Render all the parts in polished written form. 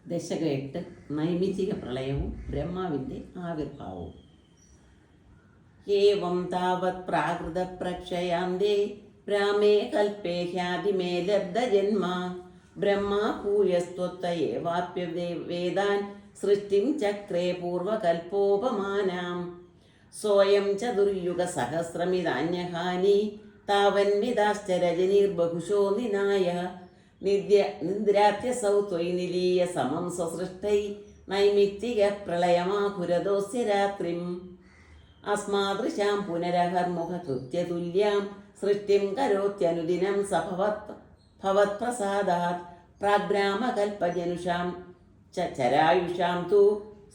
ദശകം 8 നൈമിത്തിക പ്രളയവും ബ്രഹ്മാവിൻ്റെ ആവിർഭാവവും. ഏവം താവത് പ്രാകൃത പ്രക്ഷയാന്തേ ബ്രാഹ്മേ കൽപ്പേ ഹ്യാതിമേ ലബ്ധജന്മ ബ്രഹ്മാ ഭൂയസ്ത്വത്ത ഏവാപ്യ വേദാൻ സൃഷ്ടിം ചക്രേ പൂർവകൽപ്പോപമാനാം സ്വയം ചതുർയുഗ സഹസ്രമിതാന്യഹാനി താവന്വിതാശ്ച രജനീർബഹുശോ നിനായ നിദ്രാത്യസൗ ത്വയി നിലീയ സമം സ്വസൃഷ്ടൈ നൈമിത്തിക പ്രളയമാകുരദോസ്യ രാത്രിം അസ്മാദൃശാം പുനരഹർമുഖ കൃത്യതുല്യാം സൃഷ്ടിം കരോത്യനുദിനം ഭവത്പ്രസാദാത് പ്രാഗ്രാമകൽപ്പജനുഷാം ചരായുഷാം തു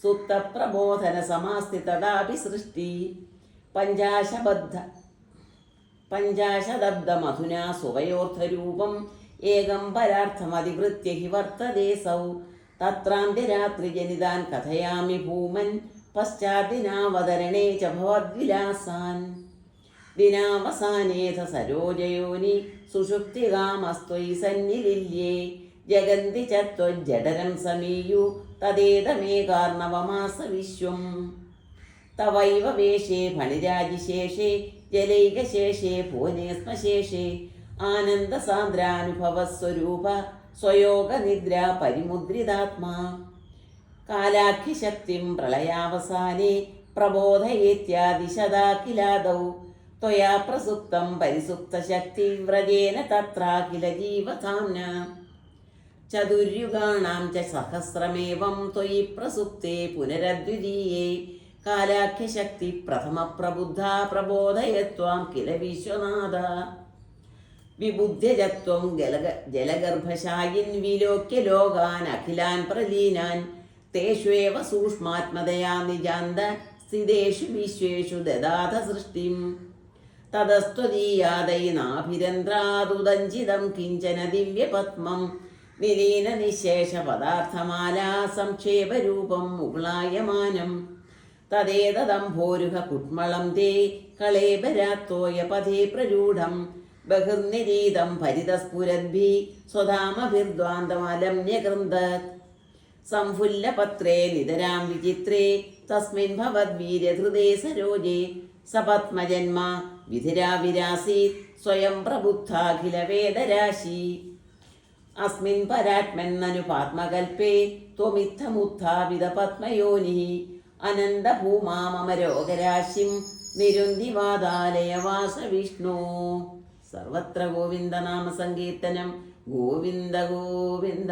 സുപ്തപ്രബോധന സമാസ്തി തദാപി സൃഷ്ടി പഞ്ചാശദബ്ദമധുനാ സുവയോർത്ഥരൂപം ഏകം പരാർത്ഥമധികൃത്യ ഹി വർത്തതേ സൗ തത്രാന്ത്യരാത്രിജനിതാൻ കഥയാമി ഭൂമൻ പശ്ചാദിനാവതരണേ ച ഭവദ്വിലാസാൻ ദിനാവസാനേധ സരോജയോനി സുഷുപ്തികാമസ്ത്വയി സന്നിലില്യേ ജഗന്തി ച ത്വജ്ജഠരം സമീയു തദേതമേകാർണവമാസ വിശ്വം തവൈവ വേഷേ ഫണിരാജിശേഷേ ജലൈകശേഷേ ഭുവനേ ശ്മശേഷേ ആനന്ദസാന്ദ്രാനുഭവസ്വരൂപ സ്വയോഗനിദ്ര പരിമുദ്രിതാത്മാ കാലാഖ്യശക്തിം പ്രളയാവസാനേ പ്രബോധയേത്യാദിശദാ കിലാദൗ ത്വയാ പ്രസുപ്തം പരിസുപ്തശക്തി വ്രജേന തത്രാഖില ജീവധാംന ചതുര്യുഗാണാം ച സഹസ്രമേവം ത്വയി പ്രസുപ്തേ പുനരദ്വിതീയേ കാലാഖ്യശക്തി പ്രഥമ പ്രബുദ്ധ പ്രബോധയത്വാം കില വിശ്വനാഥ വിബുദ്ധ്യജത്വം ജലഗർഭശായിൻ വിലോക്യ ലോകാൻ അഖിലാൻ പ്രലീനാൻ തേഷ്വേവ സൂക്ഷ്മാത്മതയാ നിജാന്ത സ്ഥിതേഷു വിശ്വേഷു ദദാഥ സൃഷ്ടിം തതസ്ത്വദീയാദൈനാഭിരന്ത്രാദുദഞ്ചിതം കിഞ്ചന ദിവ്യപത്മം നിലീന നിശേഷ പദാർത്ഥമാലാ സംക്ഷേപരൂപം മുകുളായമാനം തദേതദംഭോരുഹ കുട്മളം തേ കളേബരാത്തോയ പഥേ പ്രരൂഢം ബഹിർനിരീതം ഭരിതസ്ഫുരദ്ഭി സ്വധാമഭിർദ്വാന്തമലമ്യകൃന്ദത് സംഫുല്ലപത്രേ നിതരാം വിചിത്രേ തസ്മിൻ ഭവദ്വീര്യധൃതേ സരോജേ സപത്മജന്മ വിധിരാവിരാസീത് സ്വയം പ്രബുദ്ധാഖില വേദരാശി അസ്മിൻ പരാത്മന്നനുപാത്മകൽപ്പേ ത്വമിത്തമുത്ഥാപിത പത്മയോനി അനന്തഭൂമാമരോഗരാശിം നിരുന്തിവാദാലയവാസ വിഷ്ണു. സർവത്ര ഗോവിന്ദനാമ സങ്കീർത്തനം. ഗോവിന്ദ ഗോവിന്ദ.